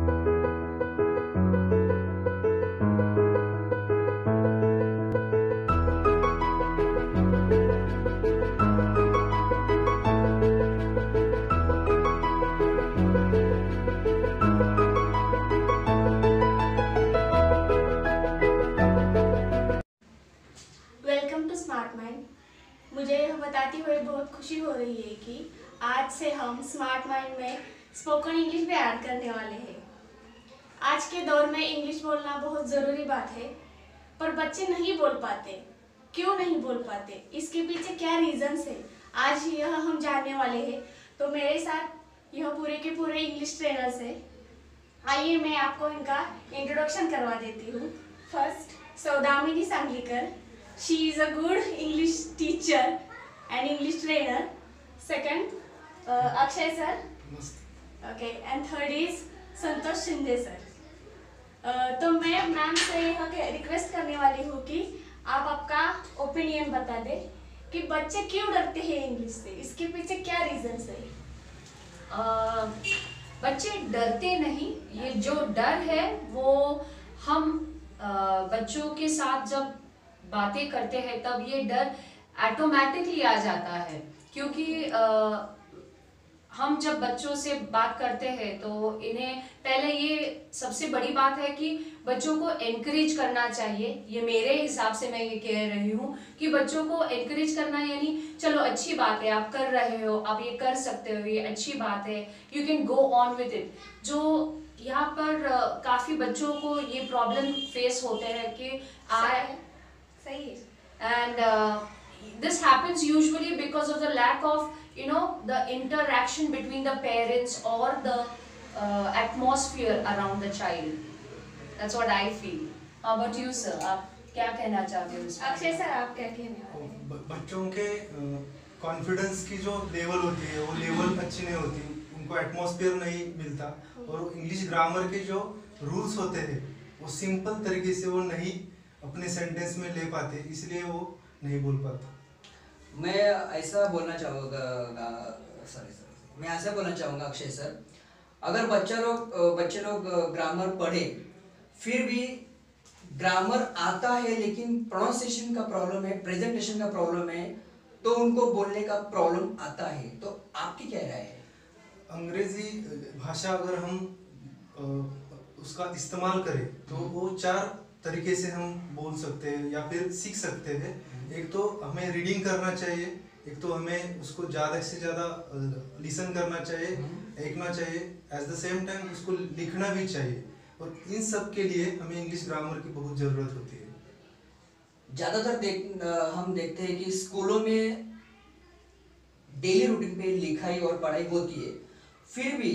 Welcome to smart mind. मुझे यह बताते हुए बहुत खुशी हो रही है कि आज से हम स्मार्ट माइंड में स्पोकन इंग्लिश भी ऐड करने वाले हैं। आज के दौर में इंग्लिश बोलना बहुत ज़रूरी बात है, पर बच्चे नहीं बोल पाते। क्यों नहीं बोल पाते, इसके पीछे क्या रीजंस है, आज यह हम जानने वाले हैं। तो मेरे साथ यह पूरे के पूरे इंग्लिश ट्रेनर्स है। आइए मैं आपको इनका इंट्रोडक्शन करवा देती हूँ। First, Saudamini Sanglikar. She is a good English teacher and English trainer. Second, Akshay sir. Okay, and third is Santosh Shinde sir. तो मैं मैम से यह रिक्वेस्ट करने वाली हूँ कि आप आपका ओपिनियन बता दें कि बच्चे क्यों डरते हैं इंग्लिश से, इसके पीछे क्या रीजंस है। बच्चे डरते नहीं, ये जो डर है वो हम बच्चों के साथ जब बातें करते हैं तब ये डर ऑटोमेटिकली आ जाता है, क्योंकि हम जब बच्चों से बात करते हैं तो इन्हें पहले ये सबसे बड़ी बात है कि बच्चों को एनकरेज करना चाहिए। ये मेरे हिसाब से मैं ये कह रही हूँ कि बच्चों को एनकरेज करना, यानी चलो अच्छी बात है, आप कर रहे हो, आप ये कर सकते हो, ये अच्छी बात है, you can go on with it. जो यहाँ पर काफ़ी बच्चों को ये प्रॉब्लम फेस होते हैं कि and this happens usually because of the lack of the interaction between the parents or the atmosphere around the child. That's what I feel. How about you sir? आप क्या कहना चाहते हो इसमें? अक्षय सर आप क्या कहने वाले हैं? बच्चों के कॉन्फिडेंस की जो लेवल होती है वो लेवल अच्छी नहीं होती, उनको एटमॉस्फेयर नहीं मिलता, और इंग्लिश ग्रामर के जो रूल्स होते हैं वो सिंपल तरीके से वो नहीं अपने सेंटेंस में ले पाते, इसलिए वो नहीं बोल पाते। मैं ऐसा बोलना चाहूँगा अक्षय सर, अगर बच्चे लोग ग्रामर पढ़े फिर भी ग्रामर आता है लेकिन प्रोनाउंसिएशन का प्रॉब्लम है, प्रेजेंटेशन का प्रॉब्लम है, तो उनको बोलने का प्रॉब्लम आता है, तो आपकी क्या राय है? अंग्रेजी भाषा अगर हम उसका इस्तेमाल करें तो वो 4 तरीके से हम बोल सकते हैं या फिर सीख सकते हैं। एक तो हमें रीडिंग करना चाहिए, एक तो हमें उसको ज़्यादा से ज़्यादा लिसन करना चाहिए, देखना चाहिए, एट द सेम टाइम उसको लिखना भी चाहिए, और इन सब के लिए हमें इंग्लिश ग्रामर की बहुत ज़रूरत होती है। ज़्यादातर हम देखते हैं कि स्कूलों में डेली रूटीन पे लिखाई और पढ़ाई होती है, फिर भी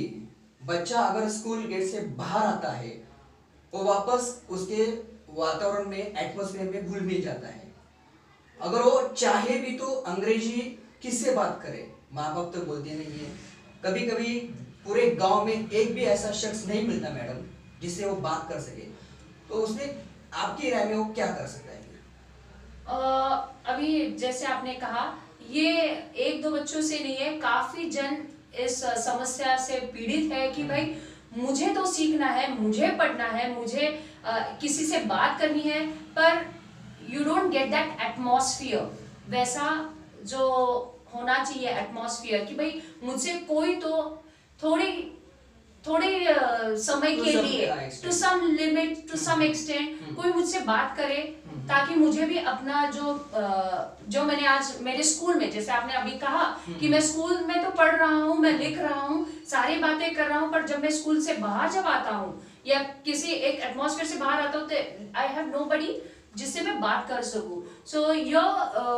बच्चा अगर स्कूल गेट से बाहर आता है वो वापस उसके वातावरण में, एटमॉस्फेयर में घुल मिल जाता है। अगर वो चाहे भी तो अंग्रेजी किससे बात करे, माँ बाप तो बोलते नहीं है, कभी कभी पूरे गांव में एक भी ऐसा शख्स नहीं मिलता मैडम जिससे वो बात कर सके, तो उसमें आपकी राय में वो क्या कर सकता है? अभी जैसे आपने कहा, ये 1-2 बच्चों से नहीं है, काफी जन इस समस्या से पीड़ित है कि भाई मुझे तो सीखना है, मुझे पढ़ना है, मुझे किसी से बात करनी है, पर you don't get that atmosphere, वैसा जो होना चाहिए एटमॉस्फियर, कि भाई मुझसे कोई तो थोड़े समय के लिए, to some limit, to some extent कोई मुझसे बात करे, ताकि मुझे भी अपना जो मैंने आज मेरे स्कूल में, जैसे आपने अभी कहा कि मैं स्कूल में तो पढ़ रहा हूँ, मैं लिख रहा हूँ, सारी बातें कर रहा हूँ, पर जब मैं स्कूल से बाहर जब आता हूँ या किसी एक एटमॉस्फेयर से बाहर आता हूँ तो आई हैव नोबडी जिससे मैं बात कर सकूँ। So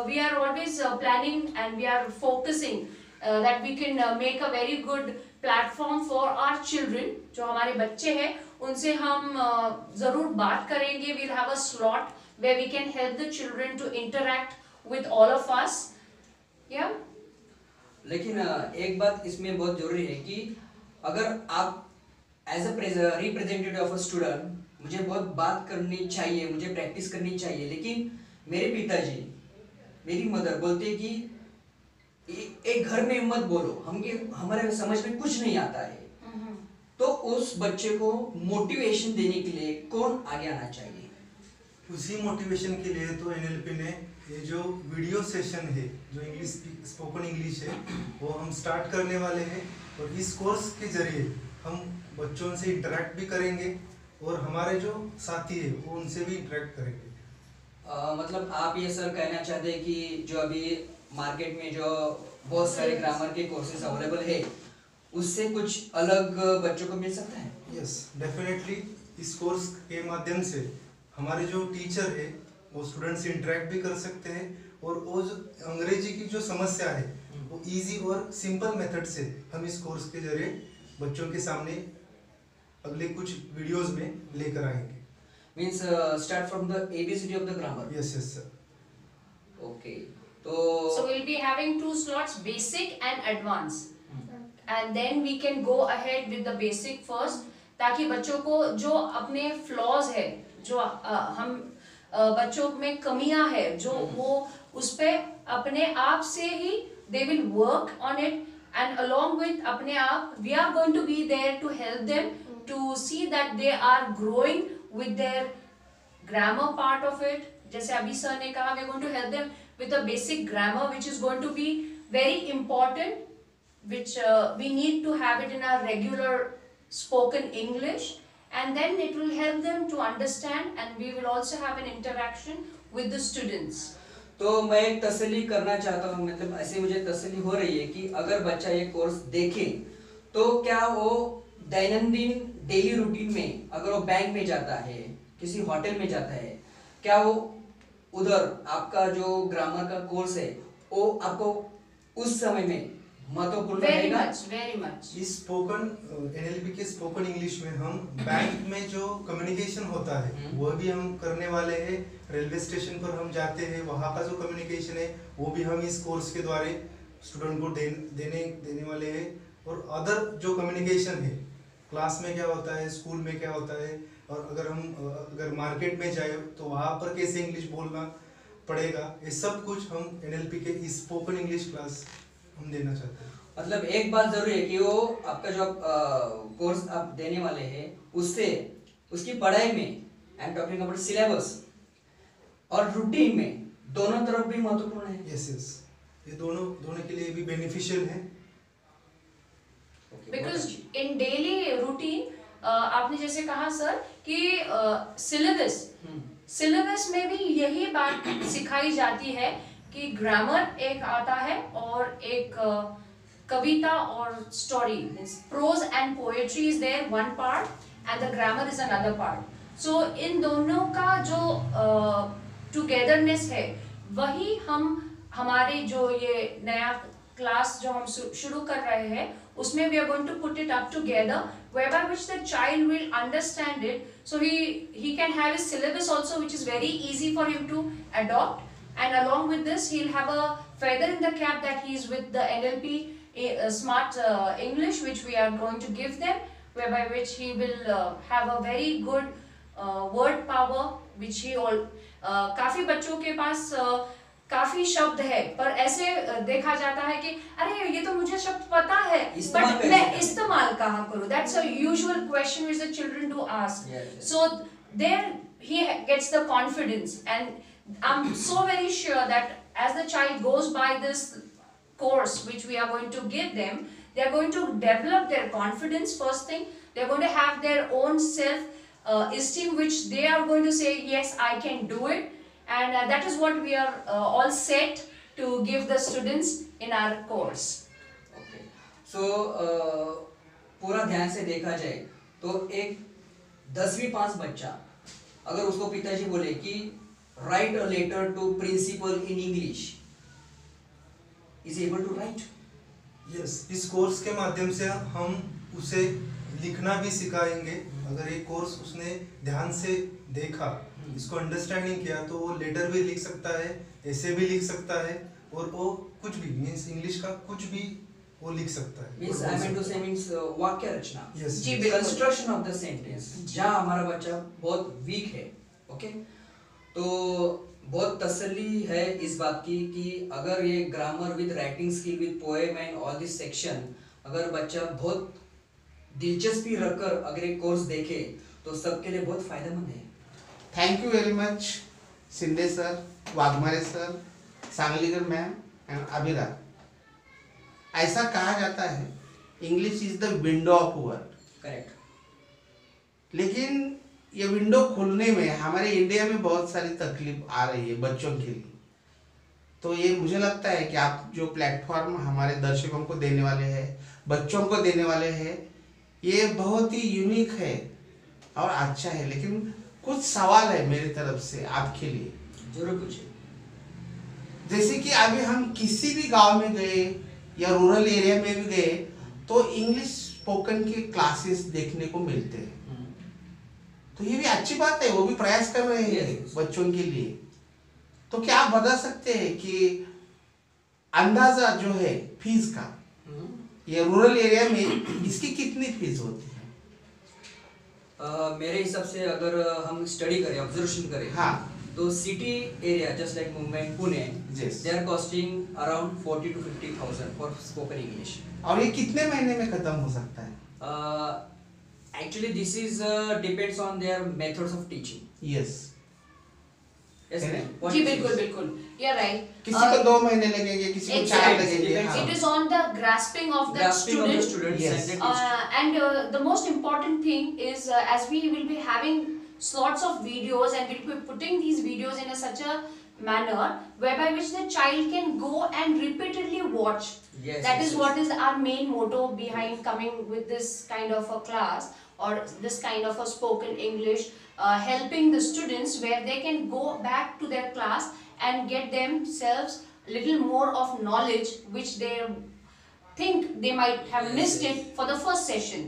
we are always planning and we are focusing that we can make a very good platform for our children, जो हमारे बच्चे हैं उनसे हम जरूर बात करेंगे। we'll have a slot where we can help the children to interact with all of us. yeah. लेकिन एक बात इसमें बहुत जरूरी है कि अगर आप as a representative of a student, मुझे बहुत बात करनी चाहिए, मुझे प्रैक्टिस करनी चाहिए, लेकिन मेरे पिताजी, मेरी मदर बोलते हैं कि एक घर में मत बोलो, हमारे समझ में कुछ नहीं आता है, तो उस बच्चे को मोटिवेशन देने के लिए कौन आगे आना चाहिए? उसी मोटिवेशन के लिए तो एनएलपी ने ये जो वीडियो सेशन है, जो इंग्लिश स्पोकन इंग्लिश है, वो हम स्टार्ट करने वाले हैं। और इस कोर्स के जरिए हम बच्चों से इंटरेक्ट भी करेंगे और हमारे जो साथी है वो उनसे भी इंटरेक्ट करेंगे। मतलब आप ये सर कहना चाहते हैं कि जो अभी मार्केट में जो बहुत सारे ग्रामर के कोर्सेज अवेलेबल है, उससे कुछ अलग बच्चों को मिल सकता है? Yes, definitely. इस कोर्स के माध्यम से हमारे जो टीचर है वो स्टूडेंट से इंटरेक्ट भी कर सकते हैं और वो जो अंग्रेजी की जो समस्या है वो इजी और सिंपल मेथड से हम इस कोर्स के जरिए बच्चों के सामने अगले कुछ वीडियोस में लेकर आएंगे। Means start from the ABCD of the grammar. Yes yes sir. Okay, So तो we'll be having 2 slots, basic and advanced. And then we can go ahead with the basic first, ताकि बच्चों को जो अपने flaws है, जो हम बच्चों में कमियां है, जो वो उस पे अपने आप से ही they will work on it, and along with अपने आप we are going to be there to help them to see that they are growing with their grammar part of it. जैसे अभी सर ने कहा, we are going to help them with the basic grammar which is going to be very important, which we need to have it in our regular spoken English, and then it will help them to understand, and we will also have an interaction with the students. तो मैं एक तसल्ली करना चाहता हूँ, मतलब ऐसे मुझे तसल्ली हो रही है कि अगर बच्चा ये कोर्स देखे तो क्या वो दैनंदिन डेली रूटीन में, अगर वो बैंक में जाता है, किसी होटल में जाता है, क्या वो उधर आपका जो ग्रामर का कोर्स है वो आपको उस समय में महत्वपूर्ण Very रहेगा? much, very much. इस स्पोकन एनएलपी के स्पोकन इंग्लिश में हम बैंक में जो कम्युनिकेशन होता है वो भी हम करने वाले हैं। रेलवे स्टेशन पर हम जाते हैं, वहाँ का जो कम्युनिकेशन है वो भी हम इस कोर्स के द्वारा स्टूडेंट को देने वाले हैं। और अदर जो कम्युनिकेशन है, क्लास में क्या होता है, स्कूल में क्या होता है, और अगर मार्केट में जाए तो वहाँ पर कैसे इंग्लिश बोलना पड़ेगा, ये सब कुछ हम एनएलपी के इस स्पोकन इंग्लिश क्लास हम देना चाहते हैं। मतलब एक बात जरूरी है कि वो आपका जो कोर्स आप देने वाले हैं उससे उसकी पढ़ाई में, I am talking about syllabus और रूटीन में, दोनों तरफ भी महत्वपूर्ण है। यस यस, ये दोनों के लिए भी बेनिफिशियल है। Because in daily routine, आपने जैसे कहा सर कि सिलेबस में भी यही बात सिखाई जाती है कि ग्रामर एक आता है और एक कविता और story, prose and poetry is there one part and the grammar is another part. So इन दोनों का जो टुगेदरनेस है वही हमारे जो ये नया क्लास जो हम शुरू कर रहे हैं उसमें we are going to put it up together, whereby which the child will understand it, so he can have a syllabus also which is very easy for him to adopt, and along with this he'll have a feather in the cap that he is with the NLP Smart English which we are going to give them, whereby which he will have a very good word power which he all काफी बच्चों के पास काफी शब्द है, पर ऐसे देखा जाता है कि अरे ये तो मुझे शब्द पता है बट मैं इस्तेमाल कहाँ करूँ। That's a usual question which the children do ask. So there he gets the confidence, and I'm so very sure that as the child goes by this course which we are going to give them, they are going to develop their confidence. First thing, they are going to have their own self esteem which they are going to say yes, I can do it. And that is what we are all set to give the students in our course. Okay. So पूरा ध्यान से देखा जाए तो एक 10वीं पास बच्चा अगर उसको पिताजी बोले कि write a letter to principal in English, is he able to write? Yes, इस कोर्स के माध्यम से हम उसे लिखना भी सिखाएंगे। अगर ये कोर्स उसने ध्यान से देखा, इसको अंडरस्टैंडिंग किया, तो वो लेटर भी लिख सकता है, ऐसे भी लिख सकता है, और वो कुछ भी मींस इंग्लिश का कुछ भी वो लिख सकता है। Means I mean to say means वाक्य रचना, यस जी, कंस्ट्रक्शन ऑफ द सेंटेंस, जहाँ हमारा बच्चा बहुत वीक है। ओके, तो बहुत तसल्ली है इस बात की कि अगर ये grammar with writing skill with poem and all this section अगर बच्चा बहुत दिलचस्पी रखकर अगर एक कोर्स देखे तो सबके लिए बहुत फायदेमंद है। Thank you very much Shinde sir, Waghmare sir, Sanglikar ma'am and Abhira. ऐसा कहा जाता है English is the window of world. Correct. लेकिन ये विंडो खोलने में हमारे इंडिया में बहुत सारी तकलीफ आ रही है बच्चों के लिए। तो ये मुझे लगता है कि आप जो प्लेटफॉर्म हमारे दर्शकों को देने वाले हैं, बच्चों को देने वाले हैं, ये बहुत ही यूनिक है और अच्छा है। लेकिन कुछ सवाल है मेरी तरफ से आपके लिए। जरूर पूछिए। जैसे कि अभी हम किसी भी गांव में गए या रूरल एरिया में भी गए तो इंग्लिश स्पोकन के क्लासेस देखने को मिलते हैं। तो ये भी अच्छी बात है, वो भी प्रयास कर रहे हैं Yes. बच्चों के लिए। तो क्या आप बता सकते हैं कि अंदाजा जो है फीस का, ये रूरल एरिया में इसकी कितनी फीस होती है? मेरे हिसाब से अगर हम स्टडी करें, ऑब्जर्वेशन करें, हाँ। तो city area just like Mumbai, Pune, Yes. They are costing around 40 to 50,000 for spoken English. और ये कितने महीने में खत्म हो सकता है? Actually this is depends on their methods of teaching. Yes. Yes, है ना? ma'am. What ji do you बिल्कुल think? बिल्कुल, you're right. किसी को 2 महीने लगेंगे, किसी को 4 Exactly. लगेंगे। Depends हाँ। It is on the grasping of the Grasping of the student. students Yes. and the teacher. And the most important thing is as we will be having slots of videos and we'll be putting these videos in such a manner whereby which the child can go and repeatedly watch. Yes, That yes, is yes. what is our main motto behind coming with this kind of a class or this kind of a spoken English, helping the students where they can go back to their class and get themselves little more of knowledge which they think they might have Yes, missed yes. it for the first session.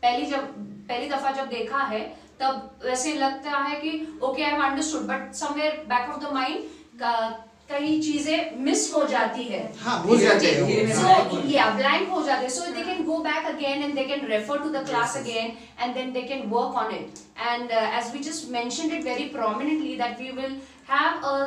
पहली दफा जब देखा है तब वैसे लगता है कि okay I have understood, but somewhere back of the mind कई चीजें मिस हो जाती है। हाँ, भूल जाते हैं। हैं। So yeah, blank हो जाते हैं. So they can go back again and they can refer to the class Yes, yes. again and then they can work on it. And as we just mentioned it very prominently that we will have a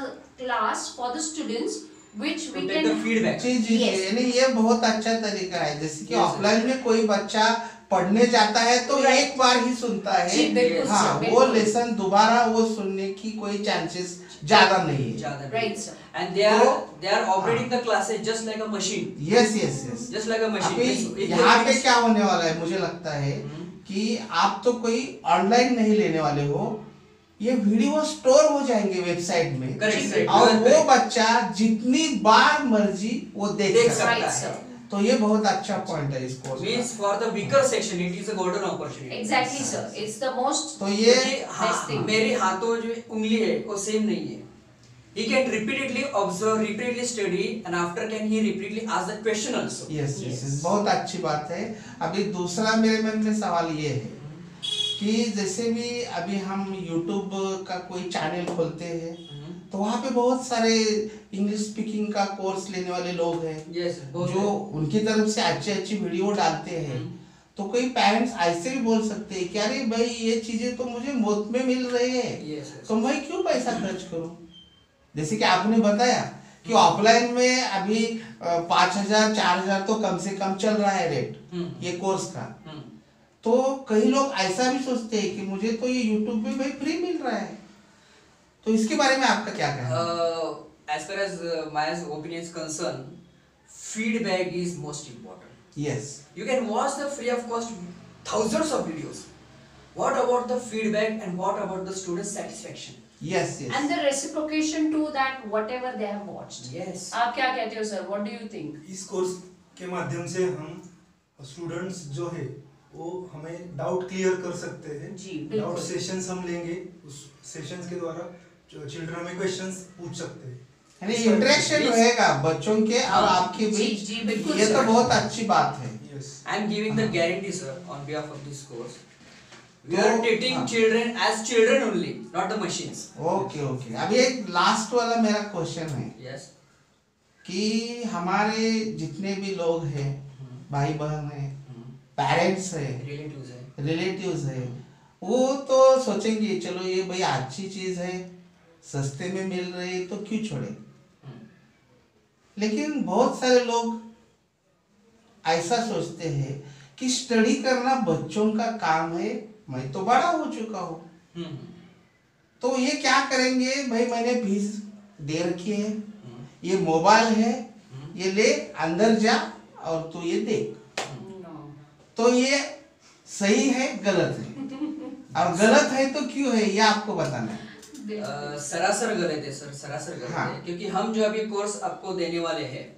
class for the students which To we take the can. feedback. Ji ji ji, Yes. यानी ये बहुत अच्छा तरीका है। जैसे कि Yes, offline में कोई बच्चा पढ़ने जाता है तो Right. एक बार ही सुनता है। जी बिल्कुल हाँ, sir, वो बिल्कुल. लेसन दोबारा वो सुनने की कोई चांसेस ज्यादा नहीं है। ज़्यादा Right, नहीं। sir. And they are तो- operating the classes just like a machine. Yes yes yes. Just like a machine. अभी Yes, it यहाँ पे means- क्या होने वाला है मुझे लगता है कि आप तो कोई ऑनलाइन नहीं लेने वाले हो, ये वीडियो स्टोर हो जाएंगे वेबसाइट में। Correct, correct. और You are वो correct. बच्चा जितनी बार मर्जी वो देख देख सकता है। Right, सकता sir. है। तो ये बहुत अच्छा पॉइंट है इस कोर्स Means का। for the weaker section it is a golden opportunity. Exactly sir. It's the most. तो ये Best thing. मेरे हाथों जो उंगली है वो सेम नहीं है। He can repeatedly observe, repeatedly study, and after can he repeatedly ask the question also. Yes Yes. Yes, बहुत अच्छी बात है। अभी दूसरा मेरे मन में सवाल ये है कि जैसे भी अभी हम YouTube का कोई चैनल खोलते हैं तो वहाँ पे बहुत सारे इंग्लिश स्पीकिंग का कोर्स लेने वाले लोग हैं Yes, बहुत जो है। उनकी तरफ से अच्छी अच्छी वीडियो डालते हैं। तो कोई पेरेंट्स ऐसे भी बोल सकते हैं कि अरे भाई ये चीजें तो मुझे मुफ्त में मिल रही है, Yes, yes. तो मैं क्यों पैसा खर्च करूं? जैसे कि आपने बताया कि ऑफलाइन में अभी 5,000 4,000 तो कम से कम चल रहा है रेट ये कोर्स का। हम्म। तो कई लोग ऐसा भी सोचते हैं कि मुझे तो ये यूट्यूब पे भाई फ्री मिल रहा है। तो इसके बारे में आपका क्या कहना है? As far as my opinion is concerned, feedback is most important. Yes You can watch the free of cost thousands of videos. What about the feedback and what about the student satisfaction? Yes yes. And the reciprocation to that whatever they have watched. Yes. आप क्या कहते हो sir? What do you think? इस course के माध्यम से हम students जो है वो हमें डाउट क्लियर कर सकते हैं। जी, बिल्कुल। डाउट सेशंस हम लेंगे, उस सेशंस के द्वारा चिल्ड्रन हमें क्वेश्चंस पूछ सकते हैं। यानी इंटरेक्शन रहेगा बच्चों के और आपके जी, बीच। जी, बिल्कुल ये तो सर। बहुत अच्छी बात है। Yes. I am giving the guarantee, sir, on behalf of this course. We तो- are treating हाँ। children as children only, not the machines. Okay okay, अभी एक लास्ट वाला मेरा क्वेश्चन है Yes. कि हमारे जितने भी लोग हैं, भाई बहन हैं, पेरेंट्स हैं, Relatives है. रिलेटिव्स हैं, वो तो सोचेंगे चलो ये भाई अच्छी चीज है, सस्ते में मिल रही है तो क्यों छोड़े। लेकिन बहुत सारे लोग ऐसा सोचते हैं कि स्टडी करना बच्चों का काम है, मैं तो बड़ा हो चुका हूँ, तो ये क्या करेंगे भाई, मैंने फीस दे रखी है, ये मोबाइल है, ये ले अंदर जा और तू ये देख। तो ये सही है गलत है, और गलत है तो क्यों है ये आपको बताना है। सरासर गलत है सर, सरासर गलत हाँ। है, क्योंकि हम जो अभी कोर्स आपको देने वाले हैं,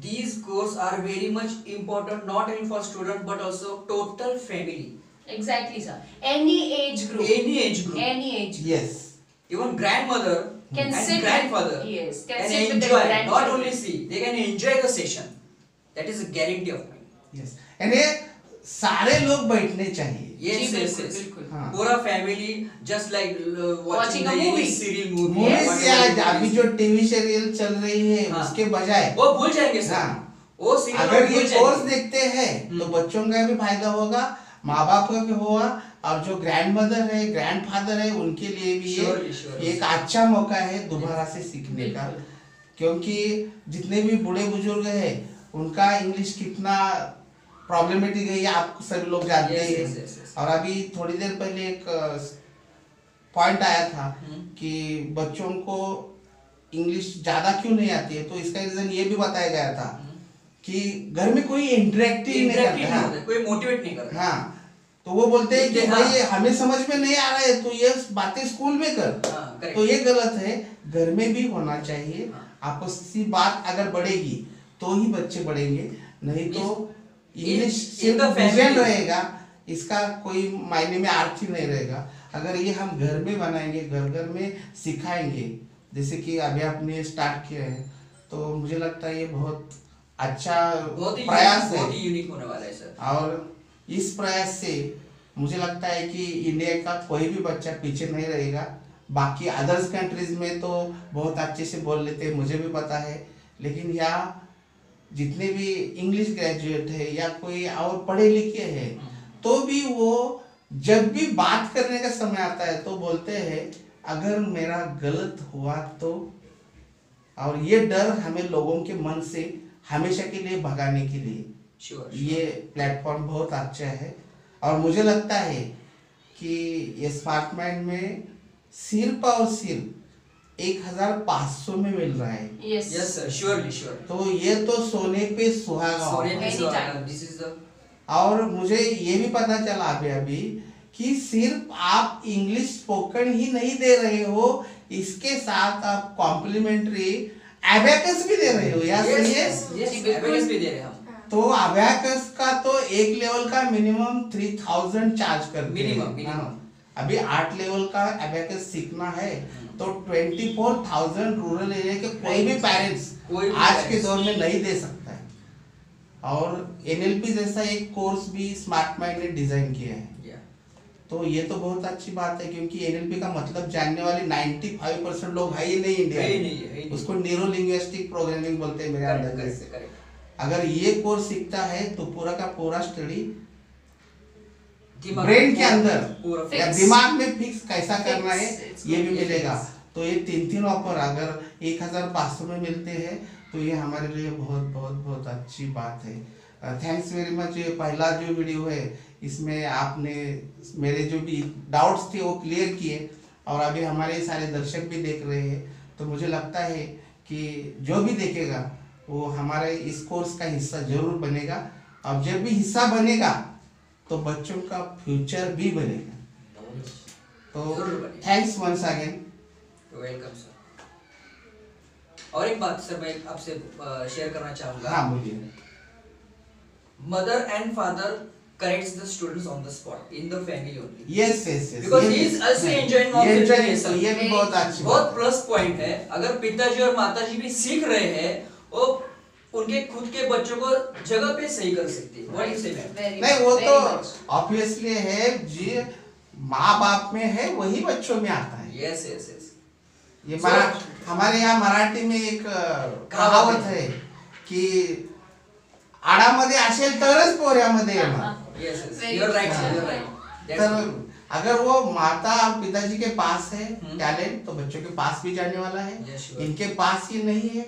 these course are very much important not only for student but also total family. Exactly, sir. Any age group. Any age group. Any age group. Yes. Even grandmother Can and sit grandfather with- yes, can can sit with their enjoy, not grandchildren. only see, they can enjoy the session. That is a guarantee of mine. Yes. यानी सारे लोग बैठने चाहिए। Yes, जी, yes, बिल्कुल, yes. बिल्कुल। हाँ। पूरा family just like Watching watching a the movie. serial movie. Movies whatever या it अभी is. जो टीवी सीरियल चल रही है हाँ। उसके बजाय वो भूल जाएंगे सर। हाँ। वो serial अगर भूल ये जाएंगे। कोर्स देखते हैं तो बच्चों का भी फायदा होगा, माँ बाप का भी होगा, और जो ग्रैंड मदर है, ग्रैंड फादर है, उनके लिए भी Surely, surely. ये एक अच्छा मौका है दोबारा से सीखने का। क्योंकि जितने भी बूढ़े बुजुर्ग हैं उनका इंग्लिश कितना प्रॉब्लमेटिक है ये आप सभी लोग जानते Yes, हैं। yes, yes, yes. और अभी थोड़ी देर पहले एक पॉइंट आया था कि बच्चों को इंग्लिश ज्यादा क्यों नहीं आती है, तो इसका रीजन ये भी बताया गया था कि घर में कोई इंटरेक्टिव नहीं Interactive करता। नहीं हाँ, होता, कोई मोटिवेट नहीं करता। हाँ, तो वो बोलते हैं कि हाँ। भाई हमें समझ में नहीं आ रहा है तो ये बातें स्कूल में कर। हाँ, correct. तो ये गलत है, घर में भी होना चाहिए। हाँ। आपसी बात अगर बढ़ेगी तो ही बच्चे बढ़ेंगे, नहीं तो इंग्लिश in सिर्फ the family- विजन रहेगा, इसका कोई मायने में अर्थ ही नहीं रहेगा। अगर ये हम घर में बनाएंगे, घर घर में सिखाएंगे, जैसे कि अभी आपने स्टार्ट किया है, तो मुझे लगता है ये बहुत अच्छा प्रयास बहुत ही है। यूनिक होने वाला है सर। और इस प्रयास से मुझे लगता है कि इंडिया का कोई भी बच्चा पीछे नहीं रहेगा। बाकी अदर्स कंट्रीज में तो बहुत अच्छे से बोल लेते हैं, मुझे भी पता है, लेकिन यहाँ जितने भी इंग्लिश ग्रेजुएट है या कोई और पढ़े लिखे हैं, तो भी वो जब भी बात करने का समय आता है तो बोलते हैं अगर मेरा गलत हुआ तो। और ये डर हमें लोगों के मन से हमेशा के लिए भगाने के लिए श्योर ये प्लेटफॉर्म बहुत अच्छा है। और मुझे लगता है कि ये स्मार्ट माइंड में सिर्फ और सिर्फ 1500 में मिल रहा है, Yes. Yes sir, surely sure. तो ये तो सोने पे सुहागा सॉरी होगा। Anytime. दिस इज द और मुझे ये भी पता चला अभी अभी कि सिर्फ आप इंग्लिश स्पोकन ही नहीं दे रहे हो, इसके साथ आप कॉम्प्लीमेंट्री एबैकस भी दे रहे हो यार। सही है। यस बिल्कुल। एबैकस भी दे रहे हैं हम। तो अबैकस का तो एक लेवल का मिनिमम 3000 चार्ज करते हैं। Minimum, minimum. हाँ। अभी 8 लेवल का अबैकस सीखना है तो 24,000 रूरल एरिया के कोई भी पेरेंट्स कोई भी आज के parents. दौर में नहीं दे सकता है। और NLP जैसा एक कोर्स भी स्मार्ट माइंड ने डिजाइन किया है, Yeah. तो ये तो बहुत अच्छी बात है, क्योंकि NLP का मतलब जानने वाले 95% लोग है ही नहीं इंडिया है ही में। नहीं, है ही नहीं। उसको न्यूरो लिंग्विस्टिक प्रोग्रामिंग बोलते हैं मेरे Correct, अंदाजे correct, से। correct. अगर ये कोर्स सीखता है तो पूरा का पूरा स्टडी दिमाग ब्रेन के पूरा- अंदर पूरा या Fix. दिमाग में फिक्स कैसा करना है It's ये भी good. मिलेगा। तो ये तीन ऑफर अगर 1500 में मिलते हैं तो ये हमारे लिए बहुत बहुत बहुत अच्छी बात है। Thanks very much. ये पहला जो वीडियो है इसमें आपने मेरे जो भी डाउट्स थे वो क्लियर किए, और अभी हमारे सारे दर्शक भी देख रहे हैं, तो मुझे लगता है कि जो भी देखेगा वो हमारे इस कोर्स का हिस्सा जरूर बनेगा। और जब भी हिस्सा बनेगा तो बच्चों का फ्यूचर भी बनेगा। तो जरूर बनेगा। Thanks once again. Welcome sir. और एक बात सर मैं आपसे शेयर करना चाहूंगा। हाँ बोलिए। Mother and father corrects the students on the spot in the family only. Yes yes yes. Because he is also enjoying all the education. ये भी बहुत अच्छी बहुत बात प्लस पॉइंट है। अगर पिताजी और माताजी भी सीख रहे हैं, वो उनके खुद के बच्चों को जगह पे सही कर सकते हैं। What you say, ma'am? है। नहीं वो तो ऑब्वियसली है जी, माँ बाप में है वही बच्चों में आता है। Yes, yes, yes. ये So- हमारे यहाँ मराठी में एक कहावत है कि आडामध्ये असेल तरच पोऱ्यामध्ये येणार। Yes, yes. Very You're right, sir. good. You're right. That's तर good. अगर वो माता और पिताजी के पास है हम्म। टैलेंट तो बच्चों के पास भी जाने वाला है। Yes, sure. इनके पास ही नहीं है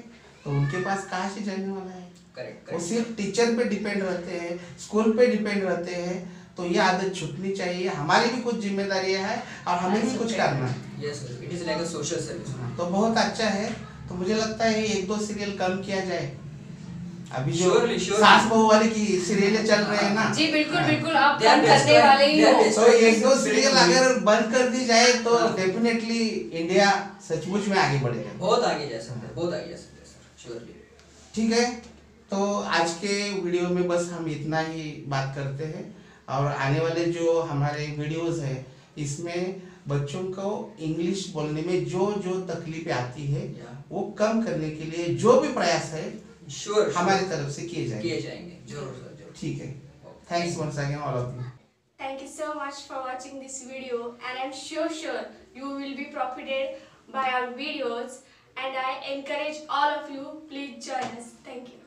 तो उनके पास कहाँ से जाने वाला है। करेक्ट वो करेक्ट सिर्फ टीचर पे डिपेंड रहते हैं, स्कूल पे डिपेंड रहते हैं। तो ये आदत छूटनी चाहिए। हमारी भी कुछ जिम्मेदारियां हैं और हमें भी कुछ करना है। Yes, it is like a social service. तो बहुत अच्छा है। तो मुझे लगता है एक दो सीरियल कम किया जाए। अभी जो Surely, surely. सास बहू वाली की सीरियल चल रहे हैं ना, जी बिल्कुल हाँ। बिल्कुल, आप They are कम करने destroying- वाले ही they are हो। तो एक दो सीरियल अगर बंद कर दी जाए तो हाँ। डेफिनेटली इंडिया सचमुच में आगे बढ़ेगा। बहुत आगे जा सकते हैं, बहुत आगे जा सकते हैं सर, श्योरली। ठीक है, तो आज के वीडियो में बस हम इतना ही बात करते हैं। और आने वाले जो हमारे वीडियोस है इसमें बच्चों को इंग्लिश बोलने में जो जो तकलीफें आती है Yeah. वो कम करने के लिए जो भी प्रयास है श्योर हमारी तरफ से किए जाएंगे। किए जाएंगे, जरूर सर, जरूर। ठीक है, thanks once again all of you. Thank you so much for watching this video, and I'm sure you will be profited by our videos, and I encourage all of you, please join us. Thank you.